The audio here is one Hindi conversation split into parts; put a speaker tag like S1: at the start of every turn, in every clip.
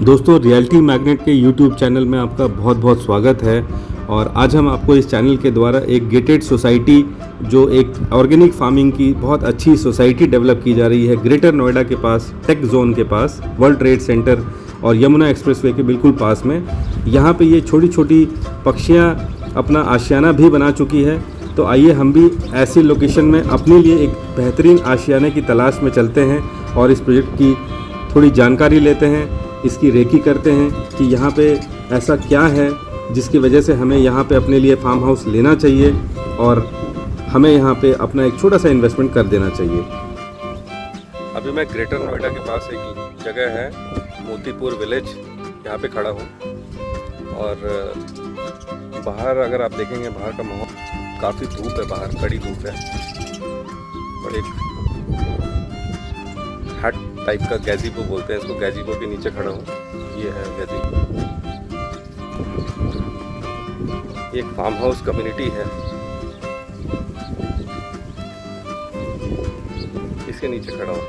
S1: दोस्तों, रियलिटी मैग्नेट के यूट्यूब चैनल में आपका बहुत बहुत स्वागत है। और आज हम आपको इस चैनल के द्वारा एक गेटेड सोसाइटी, जो एक ऑर्गेनिक फार्मिंग की बहुत अच्छी सोसाइटी डेवलप की जा रही है ग्रेटर नोएडा के पास, टेक जोन के पास, वर्ल्ड ट्रेड सेंटर और यमुना एक्सप्रेसवे के बिल्कुल पास में। यहाँ पे ये छोटी छोटी पक्षियाँ अपना आशियाना भी बना चुकी है। तो आइए हम भी ऐसी लोकेशन में अपने लिए एक बेहतरीन आशियाने की तलाश में चलते हैं और इस प्रोजेक्ट की थोड़ी जानकारी लेते हैं, इसकी रेकी करते हैं कि यहाँ पे ऐसा क्या है जिसकी वजह से हमें यहाँ पे अपने लिए फार्म हाउस लेना चाहिए और हमें यहाँ पे अपना एक छोटा सा इन्वेस्टमेंट कर देना चाहिए। अभी मैं ग्रेटर नोएडा के पास एक जगह है मोतीपुर विलेज, यहाँ पे खड़ा हूँ। और बाहर अगर आप देखेंगे, बाहर का माहौल काफ़ी धूप है, बाहर कड़ी धूप है। और एक हट टाइप का गैजीबो बोलते हैं इसको, गैजीबो के नीचे खड़ा हूँ। ये है गैजीबो, एक फार्म हाउस कम्युनिटी है, इसके नीचे खड़ा हूँ।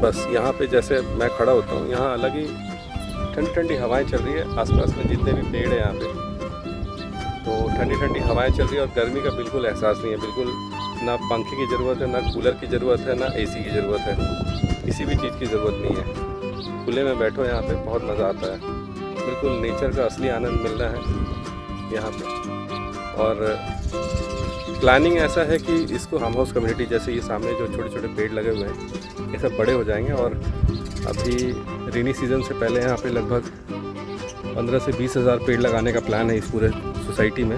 S1: बस यहाँ पे जैसे मैं खड़ा होता हूँ, यहाँ अलग ही ठंडी ठंडी हवाएं चल रही है। आसपास में जितने भी पेड़ हैं यहाँ पे, तो ठंडी ठंडी हवाएं चल रही है और गर्मी का बिल्कुल एहसास नहीं है। बिल्कुल ना पंखे की ज़रूरत है, ना कूलर की ज़रूरत है, ना एसी की ज़रूरत है, किसी भी चीज़ की ज़रूरत नहीं है। खुले में बैठो, यहाँ पे बहुत मज़ा आता है। बिल्कुल नेचर का असली आनंद मिल रहा है यहाँ पे। और प्लानिंग ऐसा है कि इसको फार्म हाउस कम्युनिटी, जैसे ये सामने जो छोटे छोटे पेड़ लगे हुए हैं, ये सब बड़े हो जाएंगे। और अभी रेनी सीज़न से पहले यहाँ पे लगभग 15 से 20 हज़ार पेड़ लगाने का प्लान है इस पूरे सोसाइटी में।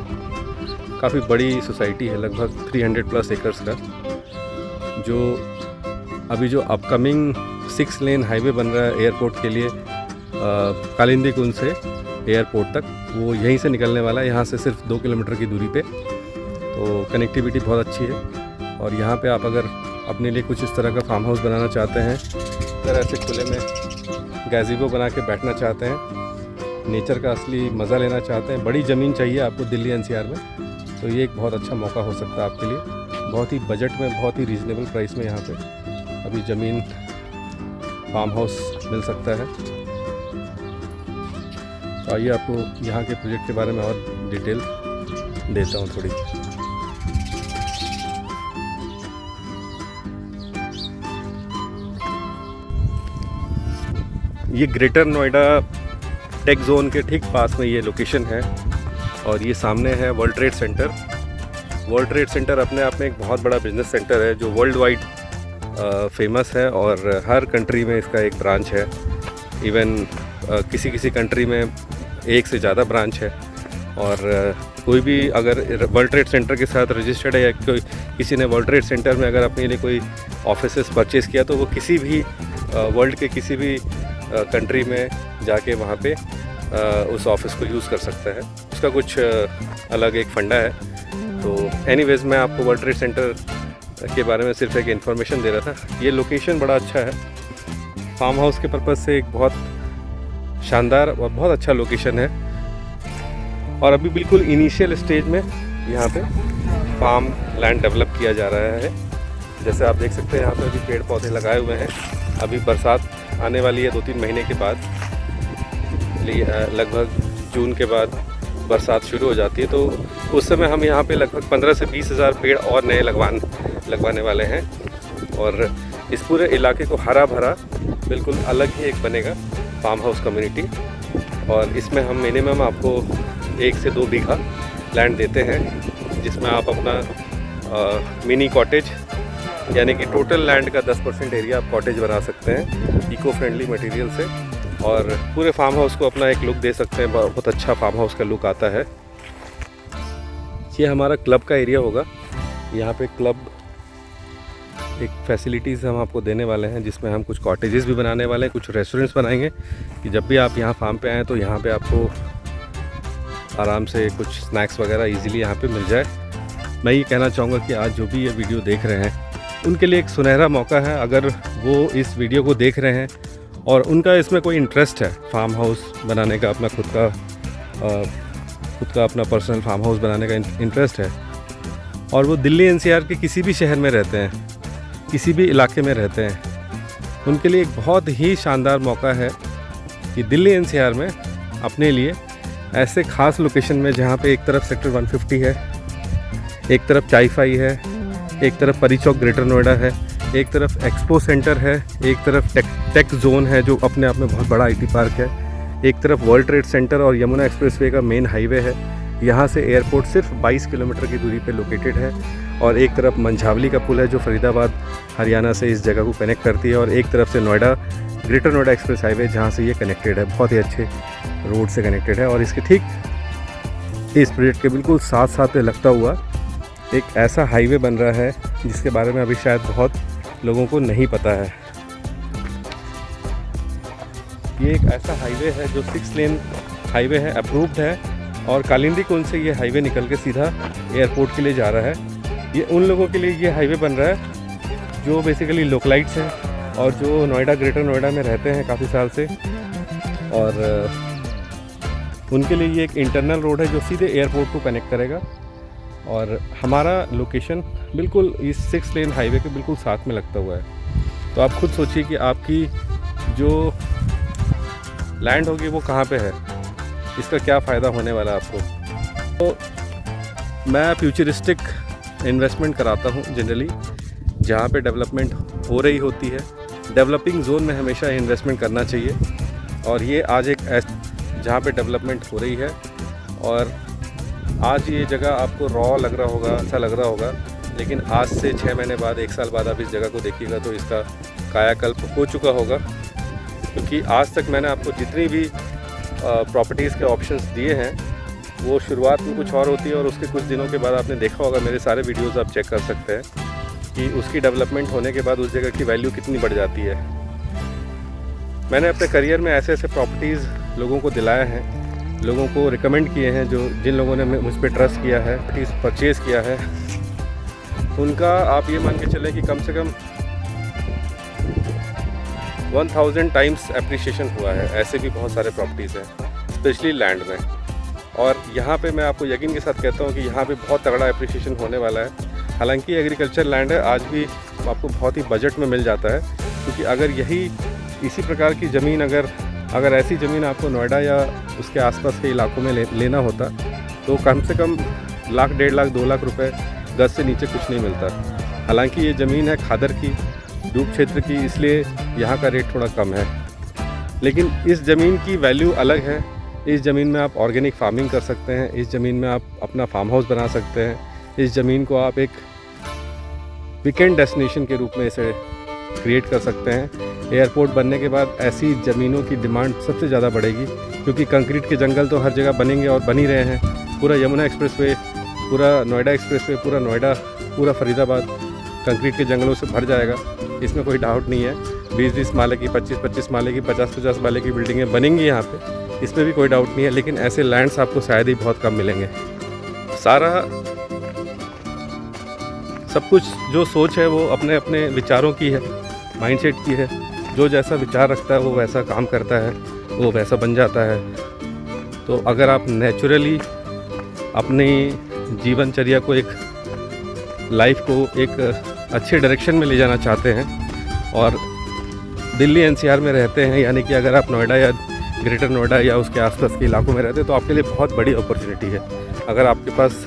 S1: काफ़ी बड़ी सोसाइटी है, लगभग 300+ एकर्स का। जो अभी जो अपकमिंग 6 लेन हाईवे बन रहा है एयरपोर्ट के लिए, कालिंदी कुंज से एयरपोर्ट तक, वो यहीं से निकलने वाला है, यहाँ से सिर्फ 2 किलोमीटर की दूरी पे। तो कनेक्टिविटी बहुत अच्छी है। और यहाँ पे आप अगर अपने लिए कुछ इस तरह का फार्म हाउस बनाना चाहते हैं, अगर ऐसे खुले में गैजीबो बना के बैठना चाहते हैं, नेचर का असली मज़ा लेना चाहते हैं, बड़ी ज़मीन चाहिए आपको दिल्ली एनसीआर में, तो ये एक बहुत अच्छा मौका हो सकता है आपके लिए। बहुत ही बजट में, बहुत ही रीज़नेबल प्राइस में यहाँ पे अभी ज़मीन, फार्म हाउस मिल सकता है। तो आइए आपको यहाँ के प्रोजेक्ट के बारे में और डिटेल देता हूँ थोड़ी। ये ग्रेटर नोएडा टेक जोन के ठीक पास में ये लोकेशन है। और ये सामने है world trade centre. World trade centre अपने आप में एक बहुत बड़ा बिजनेस सेंटर है, जो वर्ल्ड वाइड फेमस है और हर कंट्री में इसका एक ब्रांच है। इवन किसी किसी कंट्री में एक से ज़्यादा ब्रांच है। और कोई भी अगर वर्ल्ड ट्रेड सेंटर के साथ रजिस्टर्ड है, या कोई किसी ने वर्ल्ड ट्रेड सेंटर में अगर अपने लिए कोई ऑफिसेस परचेज़ किया, तो वो किसी भी वर्ल्ड के किसी भी कंट्री में जाके वहाँ पे उस ऑफिस को यूज़ कर सकता है। उसका कुछ अलग एक फंडा है। तो एनीवेज़, मैं आपको वर्ल्ड ट्रेड सेंटर के बारे में सिर्फ एक इन्फॉर्मेशन दे रहा था। ये लोकेशन बड़ा अच्छा है, फार्म हाउस के पर्पज़ से एक बहुत शानदार और बहुत अच्छा लोकेशन है। और अभी बिल्कुल इनिशियल स्टेज में यहाँ पे फार्म लैंड डेवलप किया जा रहा है। जैसे आप देख सकते हैं, यहाँ पे अभी पेड़ पौधे लगाए हुए हैं। अभी बरसात आने वाली है 2-3 महीने के बाद, लगभग जून के बाद बरसात शुरू हो जाती है। तो उस समय हम यहाँ पे लगभग 15 से 20 हज़ार पेड़ और नए लगवाने वाले हैं। और इस पूरे इलाके को हरा भरा, बिल्कुल अलग ही एक बनेगा फार्म हाउस कम्युनिटी। और इसमें हम मिनिमम आपको 1 से 2 बीघा लैंड देते हैं, जिसमें आप अपना मिनी कॉटेज, यानी कि टोटल लैंड का 10% एरिया आप कॉटेज बना सकते हैं इको फ्रेंडली मटेरियल से। और पूरे फार्म हाउस को अपना एक लुक दे सकते हैं। बहुत अच्छा फार्म हाउस का लुक आता है। ये हमारा क्लब का एरिया होगा। यहाँ पे क्लब एक फैसिलिटीज़ हम आपको देने वाले हैं, जिसमें हम कुछ कॉटेजेस भी बनाने वाले हैं, कुछ रेस्टोरेंट्स बनाएंगे कि जब भी आप यहाँ फार्म पे आएँ तो यहाँ पे आपको आराम से कुछ स्नैक्स वगैरह इजीली यहाँ पे मिल जाए। मैं ये कहना चाहूँगा कि आज जो भी ये वीडियो देख रहे हैं, उनके लिए एक सुनहरा मौका है। अगर वो इस वीडियो को देख रहे हैं और उनका इसमें कोई इंटरेस्ट है, फार्म हाउस बनाने का, अपना खुद का अपना पर्सनल फार्म हाउस बनाने का इंटरेस्ट है, और वो दिल्ली एनसीआर के किसी भी शहर में रहते हैं, किसी भी इलाके में रहते हैं, उनके लिए एक बहुत ही शानदार मौका है कि दिल्ली एनसीआर में अपने लिए ऐसे ख़ास लोकेशन में, जहाँ पे एक तरफ सेक्टर 150 है, एक तरफ चाईफाई है, एक तरफ परी चौक ग्रेटर नोएडा है, एक तरफ एक्सपो सेंटर है, एक तरफ टेक जोन है जो अपने आप में बहुत बड़ा आईटी पार्क है, एक तरफ वर्ल्ड ट्रेड सेंटर और यमुना एक्सप्रेसवे का मेन हाईवे है। यहाँ से एयरपोर्ट सिर्फ 22 किलोमीटर की दूरी पे लोकेटेड है, और एक तरफ मंझावली का पुल है जो फरीदाबाद हरियाणा से इस जगह को कनेक्ट करती है, और एक तरफ से Noida greater Noida express highway जहाँ से ये कनेक्टेड है, बहुत ही अच्छे रोड से कनेक्टेड है। और इसके ठीक इस प्रोजेक्ट के बिल्कुल साथ साथ लगता हुआ एक ऐसा हाईवे बन रहा है जिसके बारे में अभी शायद बहुत लोगों को नहीं पता है। ये एक ऐसा हाईवे है जो 6 लेन हाईवे है, अप्रूव्ड है, और कालिंदी कुंज से ये हाईवे निकल के सीधा एयरपोर्ट के लिए जा रहा है। ये उन लोगों के लिए ये हाईवे बन रहा है जो बेसिकली लोकलाइट्स हैं और जो नोएडा ग्रेटर नोएडा में रहते हैं काफ़ी साल से, और उनके लिए ये एक इंटरनल रोड है जो सीधे एयरपोर्ट को कनेक्ट करेगा। और हमारा लोकेशन बिल्कुल इस 6 लेन हाईवे के बिल्कुल साथ में लगता हुआ है। तो आप खुद सोचिए कि आपकी जो लैंड होगी वो कहाँ पे है, इसका क्या फ़ायदा होने वाला है आपको। तो मैं फ्यूचरिस्टिक इन्वेस्टमेंट कराता हूँ जनरली, जहाँ पे डेवलपमेंट हो रही होती है। डेवलपिंग जोन में हमेशा इन्वेस्टमेंट करना चाहिए, और ये आज एक जहाँ पे डेवलपमेंट हो रही है, और आज ये जगह आपको रॉ लग रहा होगा, अच्छा लग रहा होगा, लेकिन आज से 6 महीने बाद, 1 साल बाद आप इस जगह को देखिएगा तो इसका कायाकल्प हो चुका होगा। क्योंकि आज तक मैंने आपको जितनी भी प्रॉपर्टीज़ के ऑप्शंस दिए हैं वो शुरुआत में कुछ और होती है, और उसके कुछ दिनों के बाद आपने देखा होगा, मेरे सारे वीडियोज़ आप चेक कर सकते हैं कि उसकी डेवलपमेंट होने के बाद उस जगह की वैल्यू कितनी बढ़ जाती है। मैंने अपने करियर में ऐसे ऐसे प्रॉपर्टीज़ लोगों को दिलाए हैं, लोगों को रिकमेंड किए हैं, जो जिन लोगों ने मुझ पर ट्रस्ट किया है, परचेज़ किया है, उनका आप ये मान के चलें कि कम से कम 1000 टाइम्स एप्रिसिएशन हुआ है। ऐसे भी बहुत सारे प्रॉपर्टीज़ हैं, स्पेशली लैंड में। और यहाँ पे मैं आपको यकीन के साथ कहता हूँ कि यहाँ पे बहुत तगड़ा एप्रिसिएशन होने वाला है। हालांकि एग्रीकल्चर लैंड है, आज भी आपको बहुत ही बजट में मिल जाता है, क्योंकि अगर यही इसी प्रकार की ज़मीन अगर ऐसी ज़मीन आपको नोएडा या उसके आसपास के इलाकों में लेना होता तो कम से कम लाख, 1.5 लाख, 2 लाख रुपए गज से नीचे कुछ नहीं मिलता। हालांकि ये ज़मीन है खादर की, डूब क्षेत्र की, इसलिए यहाँ का रेट थोड़ा कम है, लेकिन इस ज़मीन की वैल्यू अलग है। इस ज़मीन में आप ऑर्गेनिक फार्मिंग कर सकते हैं, इस ज़मीन में आप अपना फार्म हाउस बना सकते हैं, इस ज़मीन को आप एक वीकेंड डेस्टिनेशन के रूप में इसे क्रिएट कर सकते हैं। एयरपोर्ट बनने के बाद ऐसी ज़मीनों की डिमांड सबसे ज़्यादा बढ़ेगी, क्योंकि कंक्रीट के जंगल तो हर जगह बनेंगे और बन ही रहे हैं। पूरा यमुना एक्सप्रेसवे, पूरा नोएडा एक्सप्रेसवे, पूरा नोएडा, पूरा फरीदाबाद कंक्रीट के जंगलों से भर जाएगा, इसमें कोई डाउट नहीं है। 20-20 माले की, 25-25 माले की, 50-50 माले की बिल्डिंगें बनेंगी यहाँ पे, इसमें भी कोई डाउट नहीं है। लेकिन ऐसे लैंड्स आपको शायद ही बहुत कम मिलेंगे। सारा सब कुछ जो सोच है वो अपने अपने विचारों की है, माइंडसेट की है। जो जैसा विचार रखता है वो वैसा काम करता है, वो वैसा बन जाता है। तो अगर आप नेचुरली अपनी जीवनचर्या को, एक लाइफ को एक अच्छे डायरेक्शन में ले जाना चाहते हैं और दिल्ली एनसीआर में रहते हैं, यानी कि अगर आप नोएडा या ग्रेटर नोएडा या उसके आसपास के इलाकों में रहते हैं, तो आपके लिए बहुत बड़ी अपॉर्चुनिटी है। अगर आपके पास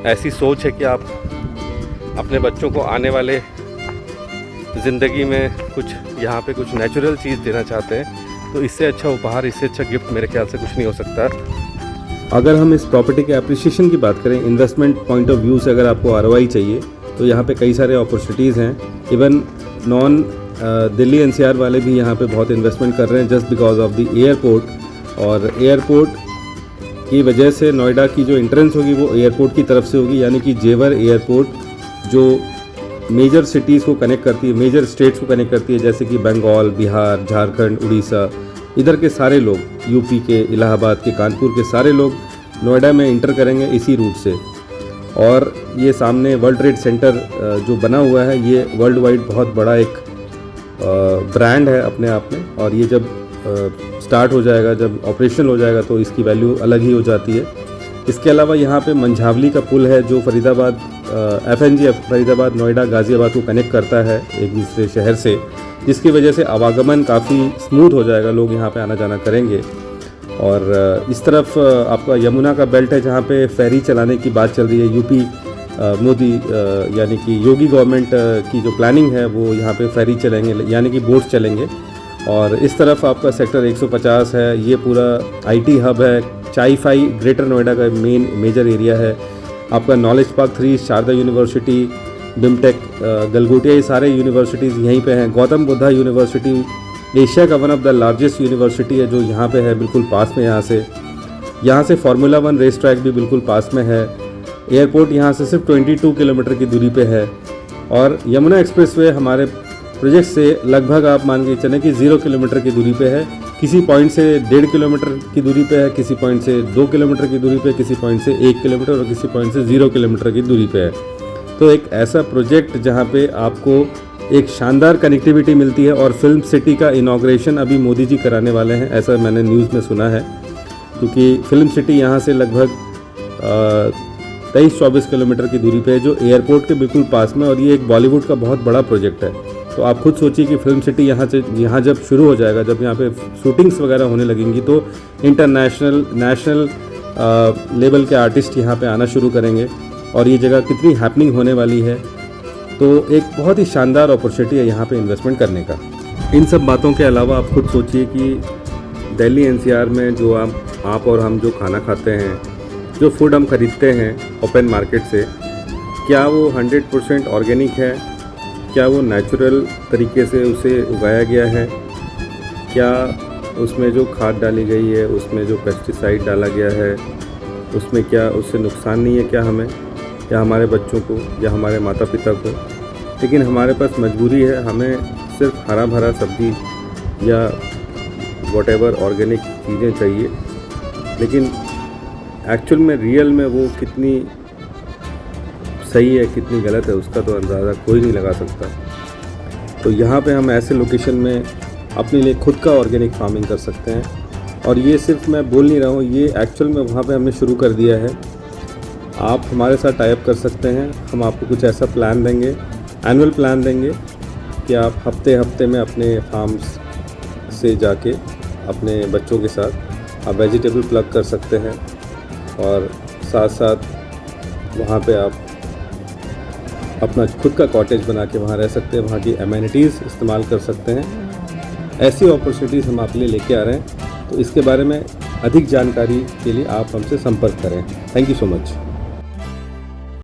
S1: ऐसी सोच है कि आप अपने बच्चों को आने वाले ज़िंदगी में कुछ यहाँ पे कुछ नेचुरल चीज़ देना चाहते हैं, तो इससे अच्छा उपहार, इससे अच्छा गिफ्ट मेरे ख्याल से कुछ नहीं हो सकता। अगर हम इस प्रॉपर्टी के एप्रिसिएशन की बात करें, इन्वेस्टमेंट पॉइंट ऑफ व्यू से, अगर आपको ROI चाहिए तो यहाँ पे कई सारे अपॉर्चुनिटीज़ हैं। इवन नॉन दिल्ली एनसीआर वाले भी यहाँ पे बहुत इन्वेस्टमेंट कर रहे हैं, just because of the airport. और एयरपोर्ट की वजह से नोएडा की जो एंट्रेंस होगी वो एयरपोर्ट की तरफ से होगी, यानी कि जेवर एयरपोर्ट जो मेजर सिटीज़ को कनेक्ट करती है, मेजर स्टेट्स को कनेक्ट करती है, जैसे कि बंगाल, बिहार, झारखंड, उड़ीसा, इधर के सारे लोग, यूपी के, इलाहाबाद के, कानपुर के सारे लोग नोएडा में इंटर करेंगे इसी रूट से। और ये सामने वर्ल्ड ट्रेड सेंटर जो बना हुआ है, ये वर्ल्ड वाइड बहुत बड़ा एक ब्रांड है अपने आप में, और ये जब स्टार्ट हो जाएगा, जब ऑपरेशनल हो जाएगा, तो इसकी वैल्यू अलग ही हो जाती है। इसके अलावा यहाँ पे मंझावली का पुल है जो फरीदाबाद FNG फरीदाबाद, नोएडा, गाज़ियाबाद को कनेक्ट करता है एक दूसरे शहर से, जिसकी वजह से आवागमन काफ़ी स्मूथ हो जाएगा, लोग यहाँ पे आना जाना करेंगे। और इस तरफ आपका यमुना का बेल्ट है जहाँ पे फेरी चलाने की बात चल रही है। यूपी मोदी यानी कि योगी गवर्नमेंट की जो प्लानिंग है वो यहाँ पे फेरी चलेंगे, यानी कि बोट्स चलेंगे। और इस तरफ आपका सेक्टर 150 है, ये पूरा IT हब है। चाईफाई ग्रेटर नोएडा का मेजर एरिया है। आपका knowledge park 3, Sharda university, BIMTECH, Galgotia, ये सारे यूनिवर्सिटीज़ यहीं पे हैं। गौतम बुद्धा यूनिवर्सिटी एशिया का one of the largest university है जो यहाँ पे है, बिल्कुल पास में। यहाँ से फार्मूला 1 रेस ट्रैक भी बिल्कुल पास में है। एयरपोर्ट यहाँ से सिर्फ 22 किलोमीटर की दूरी पे है। और यमुना एक्सप्रेसवे हमारे प्रोजेक्ट से लगभग आप मान के चलें कि 0 किलोमीटर की दूरी पे है। किसी पॉइंट से 1.5 किलोमीटर की दूरी पे है, किसी पॉइंट से 2 किलोमीटर की दूरी पे, किसी पॉइंट से 1 किलोमीटर और किसी पॉइंट से 0 किलोमीटर की दूरी पे है। तो एक ऐसा प्रोजेक्ट जहाँ पे आपको एक शानदार कनेक्टिविटी मिलती है। और फिल्म सिटी का इनॉग्रेशन अभी मोदी जी कराने वाले हैं, ऐसा मैंने न्यूज़ में सुना है। क्योंकि फिल्म सिटी यहाँ से लगभग 23-24 किलोमीटर की दूरी पे है, जो एयरपोर्ट के बिल्कुल पास में। और ये एक बॉलीवुड का बहुत बड़ा प्रोजेक्ट है। तो आप खुद सोचिए कि फिल्म सिटी यहाँ जब शुरू हो जाएगा, जब यहाँ पे शूटिंग्स वगैरह होने लगेंगी, तो इंटरनेशनल, नेशनल लेवल के आर्टिस्ट यहाँ पे आना शुरू करेंगे। और ये जगह कितनी हैपनिंग होने वाली है, तो एक बहुत ही शानदार अपॉर्चुनिटी है यहाँ पे इन्वेस्टमेंट करने का। इन सब बातों के अलावा आप खुद सोचिए कि दिल्ली NCR में जो आप और हम जो खाना खाते हैं, जो फूड हम खरीदते हैं ओपन मार्केट से, क्या वो 100% ऑर्गेनिक है? क्या वो नेचुरल तरीके से उसे उगाया गया है? क्या उसमें जो खाद डाली गई है, उसमें जो पेस्टिसाइड डाला गया है, उसमें क्या उससे नुकसान नहीं है क्या हमें, या हमारे बच्चों को, या हमारे माता पिता को? लेकिन हमारे पास मजबूरी है, हमें सिर्फ हरा भरा सब्जी या वॉटेवर ऑर्गेनिक चीज़ें चाहिए। लेकिन एक्चुअल में, रियल में वो कितनी सही है, कितनी गलत है, उसका तो अंदाज़ा कोई नहीं लगा सकता। तो यहाँ पे हम ऐसे लोकेशन में अपने लिए खुद का ऑर्गेनिक फार्मिंग कर सकते हैं। और ये सिर्फ मैं बोल नहीं रहा हूँ, ये एक्चुअल में वहाँ पे हमने शुरू कर दिया है। आप हमारे साथ टाई अप कर सकते हैं। हम आपको कुछ ऐसा प्लान देंगे, एनुअल प्लान देंगे, कि आप हफ्ते में अपने फार्म्स से जाके अपने बच्चों के साथ आप वेजिटेबल प्लग कर सकते हैं। और साथ साथ वहाँ पे आप अपना खुद का कॉटेज बना के वहाँ रह सकते हैं, वहाँ की एमेनिटीज़ इस्तेमाल कर सकते हैं। ऐसी अपॉर्चुनिटीज़ हम आपके लिए लेके आ रहे हैं। तो इसके बारे में अधिक जानकारी के लिए आप हमसे संपर्क करें। Thank you so much.